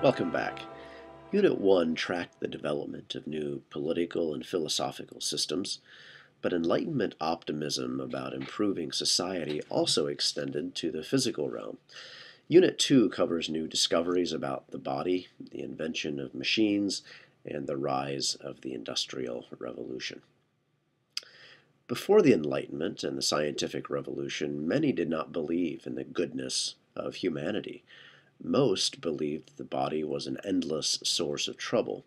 Welcome back. Unit 1 tracked the development of new political and philosophical systems, but Enlightenment optimism about improving society also extended to the physical realm. Unit 2 covers new discoveries about the body, the invention of machines, and the rise of the Industrial Revolution. Before the Enlightenment and the scientific revolution, many did not believe in the goodness of humanity. Most believed the body was an endless source of trouble.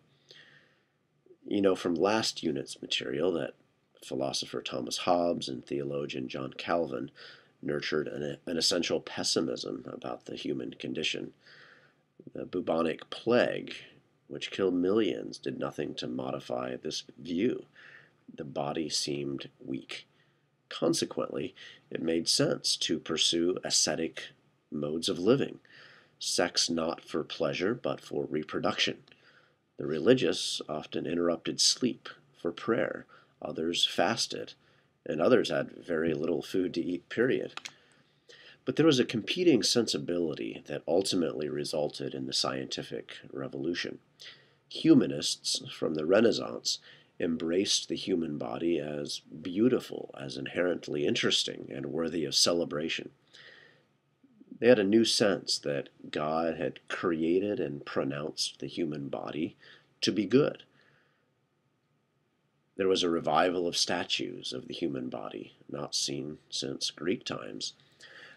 You know from last unit's material that philosopher Thomas Hobbes and theologian John Calvin nurtured an essential pessimism about the human condition. The bubonic plague, which killed millions, did nothing to modify this view. The body seemed weak. Consequently, it made sense to pursue ascetic modes of living, sex not for pleasure but for reproduction. The religious often interrupted sleep for prayer, others fasted, and others had very little food to eat, period. But there was a competing sensibility that ultimately resulted in the scientific revolution. Humanists from the Renaissance embraced the human body as beautiful, as inherently interesting, and worthy of celebration. They had a new sense that God had created and pronounced the human body to be good. There was a revival of statues of the human body, not seen since Greek times.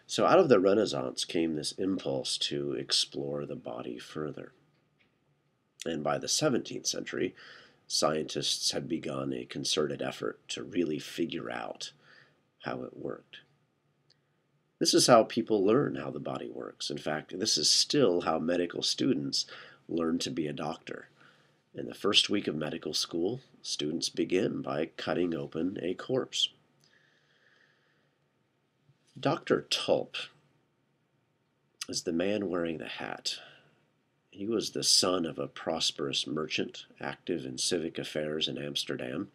So out of the Renaissance came this impulse to explore the body further. And by the 17th century, scientists had begun a concerted effort to really figure out how it worked. This is how people learn how the body works. In fact, this is still how medical students learn to be a doctor. In the first week of medical school, students begin by cutting open a corpse. Dr. Tulp is the man wearing the hat. He was the son of a prosperous merchant, active in civic affairs in Amsterdam.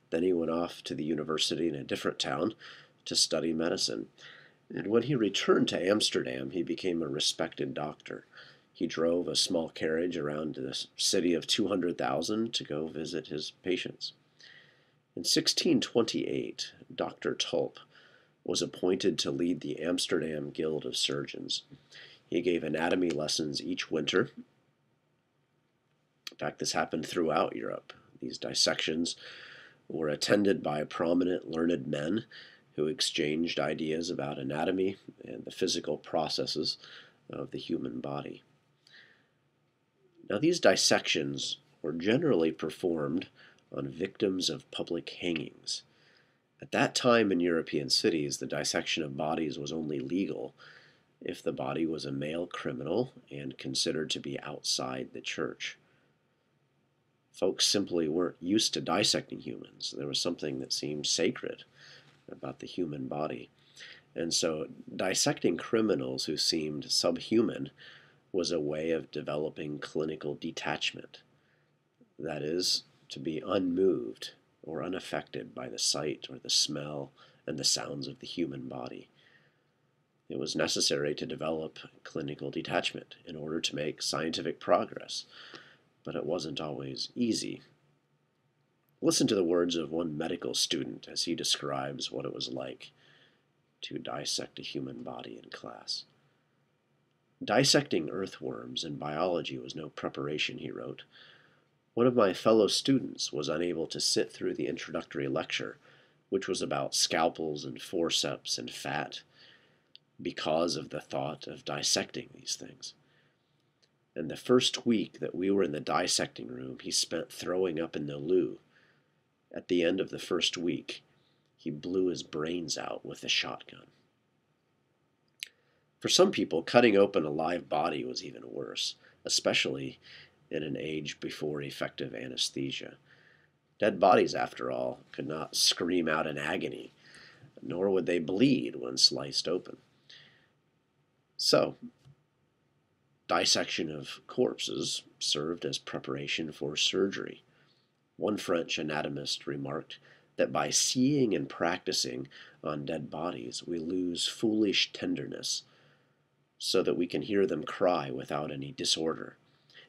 Then he went off to the university in a different town to study medicine. And when he returned to Amsterdam, he became a respected doctor. He drove a small carriage around the city of 200,000 to go visit his patients. In 1628, Dr. Tulp was appointed to lead the Amsterdam Guild of Surgeons. He gave anatomy lessons each winter. In fact, this happened throughout Europe. These dissections were attended by prominent learned men who exchanged ideas about anatomy and the physical processes of the human body. Now, these dissections were generally performed on victims of public hangings. At that time in European cities, the dissection of bodies was only legal if the body was a male criminal and considered to be outside the church. Folks simply weren't used to dissecting humans. There was something that seemed sacred about the human body. And so dissecting criminals who seemed subhuman was a way of developing clinical detachment. That is, to be unmoved or unaffected by the sight or the smell and the sounds of the human body. It was necessary to develop clinical detachment in order to make scientific progress, but it wasn't always easy. Listen to the words of one medical student as he describes what it was like to dissect a human body in class. Dissecting earthworms in biology was no preparation, he wrote. One of my fellow students was unable to sit through the introductory lecture, which was about scalpels and forceps and fat, because of the thought of dissecting these things. And the first week that we were in the dissecting room, he spent throwing up in the loo. At the end of the first week, he blew his brains out with a shotgun. For some people, cutting open a live body was even worse, especially in an age before effective anesthesia. Dead bodies, after all, could not scream out in agony, nor would they bleed when sliced open. So, dissection of corpses served as preparation for surgery. One French anatomist remarked that by seeing and practicing on dead bodies, we lose foolish tenderness, so that we can hear them cry without any disorder.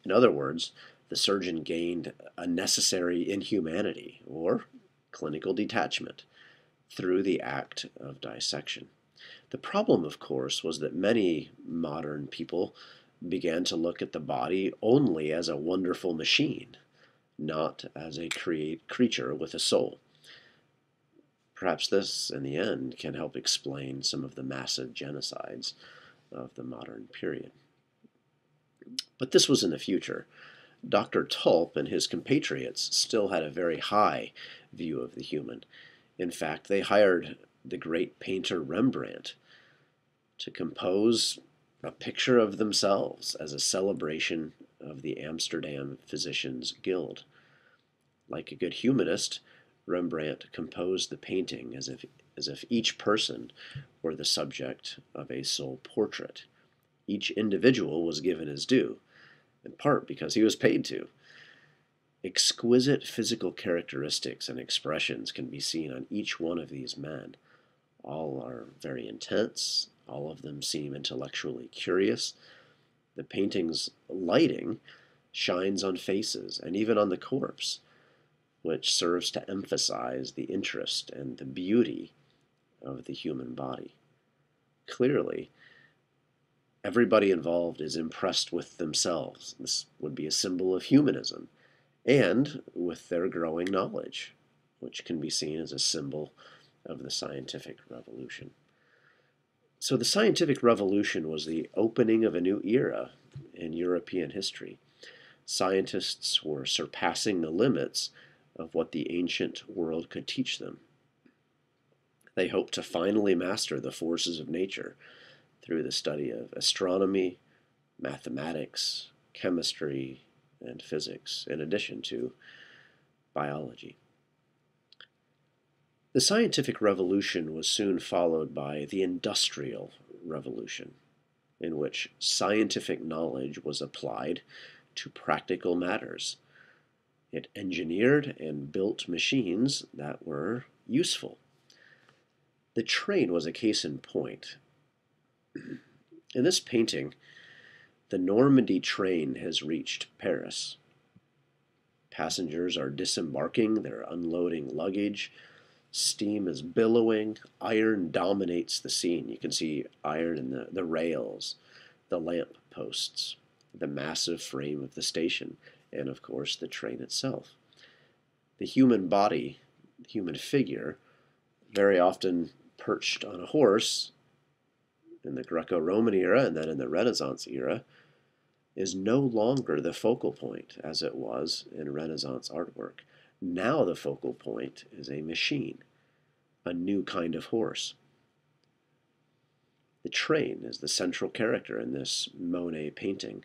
In other words, the surgeon gained a necessary inhumanity, or clinical detachment, through the act of dissection. The problem, of course, was that many modern people began to look at the body only as a wonderful machine, not as a creature with a soul. Perhaps this, in the end, can help explain some of the massive genocides of the modern period. But this was in the future. Dr. Tulp and his compatriots still had a very high view of the human. In fact, they hired the great painter Rembrandt to compose a picture of themselves as a celebration of the Amsterdam Physicians Guild. Like a good humanist, Rembrandt composed the painting as if each person were the subject of a soul portrait. Each individual was given his due, in part because he was paid to. Exquisite physical characteristics and expressions can be seen on each one of these men. All are very intense, all of them seem intellectually curious. The painting's lighting shines on faces and even on the corpse, which serves to emphasize the interest and the beauty of the human body. Clearly, everybody involved is impressed with themselves. This would be a symbol of humanism, and with their growing knowledge, which can be seen as a symbol of the scientific revolution. So the scientific revolution was the opening of a new era in European history. Scientists were surpassing the limits of what the ancient world could teach them. They hoped to finally master the forces of nature through the study of astronomy, mathematics, chemistry, and physics, in addition to biology. The scientific revolution was soon followed by the industrial revolution, in which scientific knowledge was applied to practical matters. It engineered and built machines that were useful. The train was a case in point. In this painting, the Normandy train has reached Paris. Passengers are disembarking, they're unloading luggage. Steam is billowing. Iron dominates the scene. You can see iron in the rails, the lamp posts, the massive frame of the station, and of course the train itself. The human body, the human figure, very often perched on a horse in the Greco-Roman era and then in the Renaissance era, is no longer the focal point as it was in Renaissance artwork. Now the focal point is a machine, a new kind of horse. The train is the central character in this Monet painting.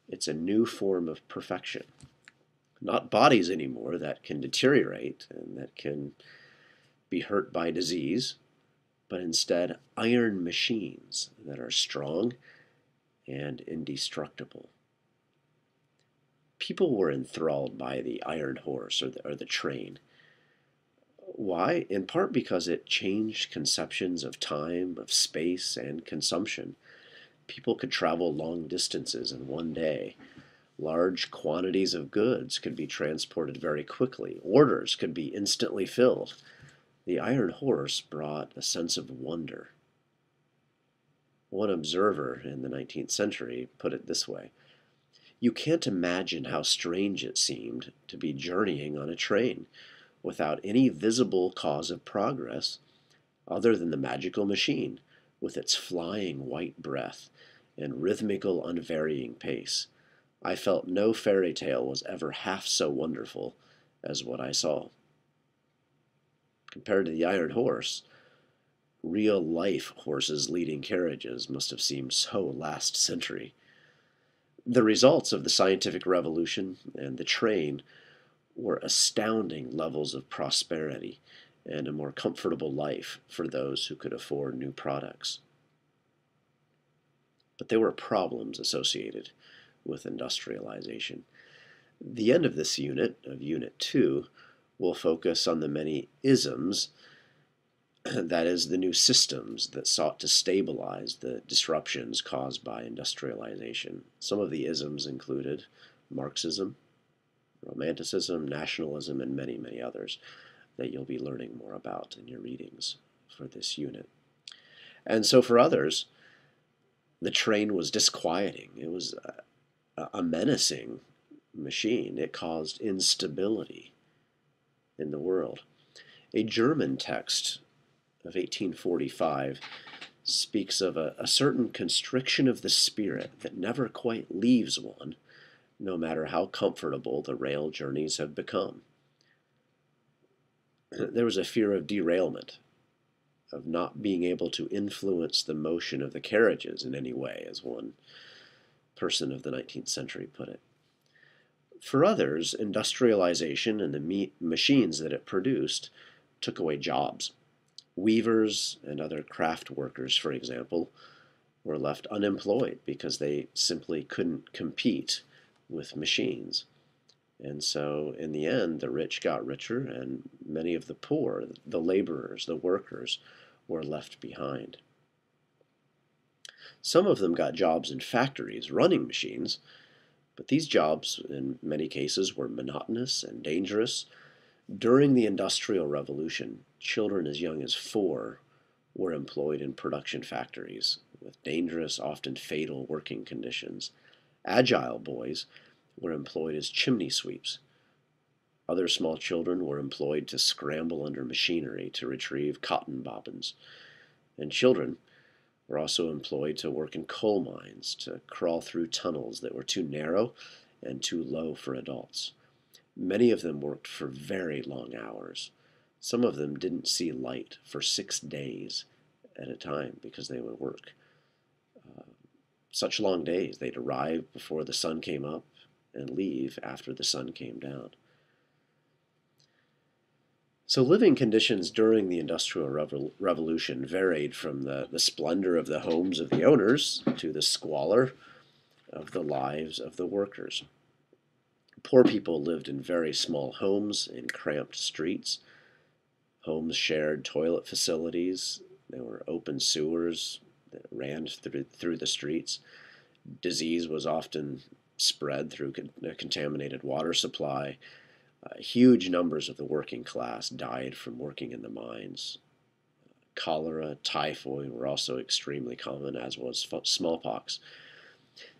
It's a new form of perfection. Not bodies anymore that can deteriorate and that can be hurt by disease, but instead iron machines that are strong and indestructible. People were enthralled by the iron horse or the train. Why? In part because it changed conceptions of time, of space, and consumption. People could travel long distances in one day. Large quantities of goods could be transported very quickly. Orders could be instantly filled. The iron horse brought a sense of wonder. One observer in the 19th century put it this way: "You can't imagine how strange it seemed to be journeying on a train without any visible cause of progress other than the magical machine with its flying white breath and rhythmical unvarying pace. I felt no fairy tale was ever half so wonderful as what I saw." Compared to the iron horse, real life horses leading carriages must have seemed so last century. The results of the scientific revolution and the train were astounding levels of prosperity and a more comfortable life for those who could afford new products. But there were problems associated with industrialization. The end of this unit, of Unit 2, will focus on the many isms, that is, the new systems that sought to stabilize the disruptions caused by industrialization. Some of the isms included Marxism, Romanticism, nationalism, and many, many others that you'll be learning more about in your readings for this unit. And so for others, the train was disquieting. It was a menacing machine. It caused instability in the world. A German text of 1845 speaks of a certain constriction of the spirit that never quite leaves one, no matter how comfortable the rail journeys have become. There was a fear of derailment, of not being able to influence the motion of the carriages in any way, as one person of the 19th century put it. For others, industrialization and the machines that it produced took away jobs. Weavers and other craft workers, for example, were left unemployed because they simply couldn't compete with machines. And so, in the end, the rich got richer, and many of the poor, the laborers, the workers, were left behind. Some of them got jobs in factories running machines, but these jobs, in many cases, were monotonous and dangerous. During the Industrial Revolution, children as young as 4 were employed in production factories with dangerous, often fatal working conditions. Agile boys were employed as chimney sweeps. Other small children were employed to scramble under machinery to retrieve cotton bobbins. And children were also employed to work in coal mines, to crawl through tunnels that were too narrow and too low for adults. Many of them worked for very long hours. Some of them didn't see light for 6 days at a time because they would work such long days. They'd arrive before the sun came up and leave after the sun came down. So living conditions during the Industrial Revolution varied from the splendor of the homes of the owners to the squalor of the lives of the workers. Poor people lived in very small homes in cramped streets. Homes shared toilet facilities. There were open sewers that ran through the streets. Disease was often spread through a contaminated water supply. Huge numbers of the working class died from working in the mines. Cholera, typhoid were also extremely common, as was smallpox.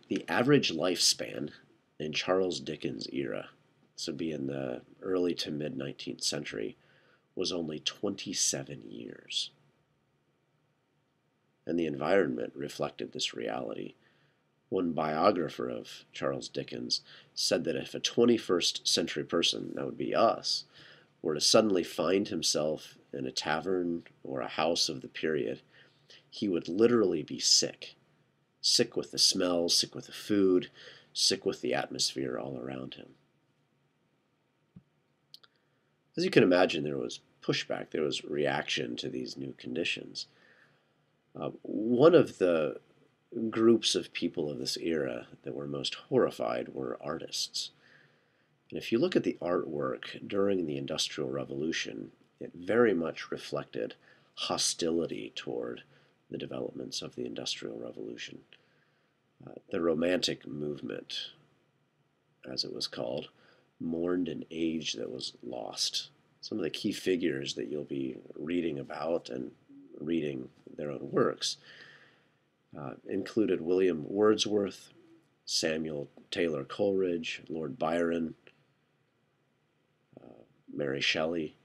The average lifespan in Charles Dickens' era, this would be in the early to mid 19th century, was only 27 years. And the environment reflected this reality. One biographer of Charles Dickens said that if a 21st century person, that would be us, were to suddenly find himself in a tavern or a house of the period, he would literally be sick. Sick with the smells, sick with the food, sick with the atmosphere all around him. As you can imagine, there was pushback, there was reaction to these new conditions. One of the groups of people of this era that were most horrified were artists. And if you look at the artwork during the Industrial Revolution, it very much reflected hostility toward the developments of the Industrial Revolution. The Romantic movement, as it was called, mourned an age that was lost. Some of the key figures that you'll be reading about and reading their own works included William Wordsworth, Samuel Taylor Coleridge, Lord Byron, Mary Shelley.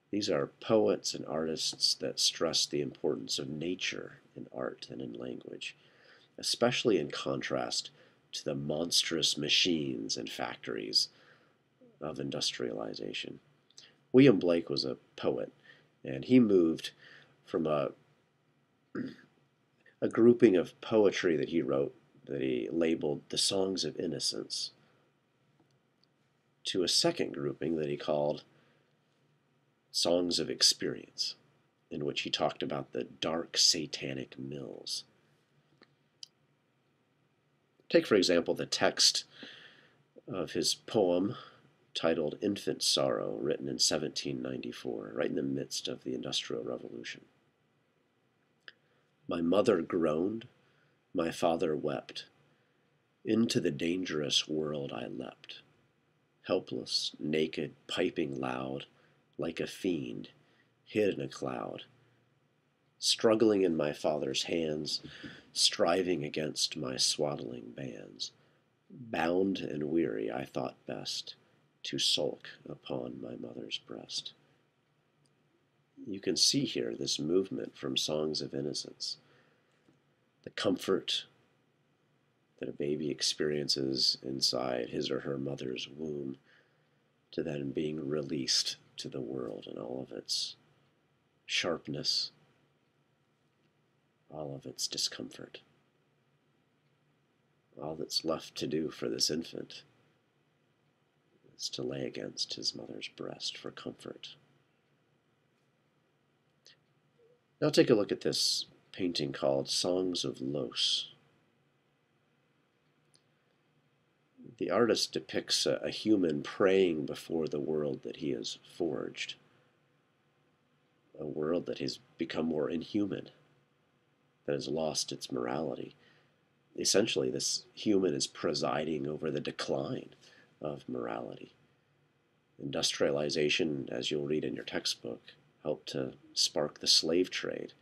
These are poets and artists that stress the importance of nature in art and in language, especially in contrast to the monstrous machines and factories of industrialization. William Blake was a poet, and he moved from a grouping of poetry that he wrote that he labeled the Songs of Innocence to a second grouping that he called Songs of Experience, in which he talked about the dark satanic mills. Take, for example, the text of his poem titled Infant Sorrow, written in 1794, right in the midst of the Industrial Revolution. My mother groaned, my father wept. Into the dangerous world I leapt, helpless, naked, piping loud, like a fiend, hid in a cloud, struggling in my father's hands, striving against my swaddling bands. Bound and weary, I thought best to sulk upon my mother's breast. You can see here this movement from songs of innocence, the comfort that a baby experiences inside his or her mother's womb, to then being released to the world in all of its sharpness, all of its discomfort. All that's left to do for this infant is to lay against his mother's breast for comfort. Now take a look at this painting called Songs of Los. The artist depicts a human praying before the world that he has forged, a world that has become more inhuman, that has lost its morality. Essentially, this human is presiding over the decline of morality. Industrialization, as you'll read in your textbook, helped to spark the slave trade,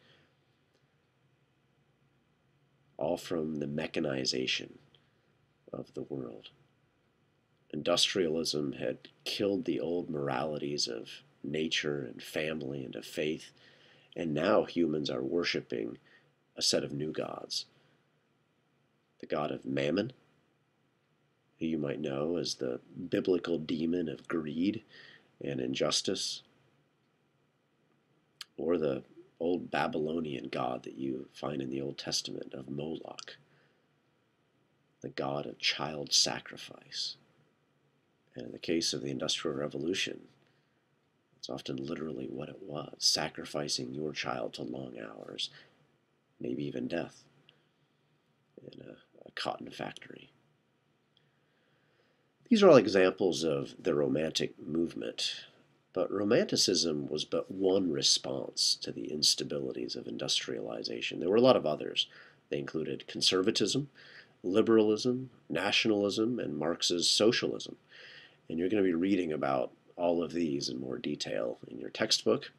all from the mechanization of the world. Industrialism had killed the old moralities of nature and family and of faith, and now humans are worshiping a set of new gods. The god of Mammon, who you might know as the biblical demon of greed and injustice, or the old Babylonian god that you find in the Old Testament of Moloch, the god of child sacrifice. And in the case of the Industrial Revolution, it's often literally what it was, sacrificing your child to long hours, maybe even death, in a cotton factory. These are all examples of the Romantic movement, but Romanticism was but one response to the instabilities of industrialization. There were a lot of others. They included conservatism, liberalism, nationalism, and Marx's socialism. And you're going to be reading about all of these in more detail in your textbook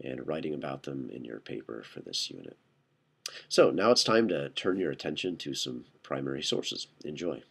and writing about them in your paper for this unit. So now it's time to turn your attention to some primary sources. Enjoy.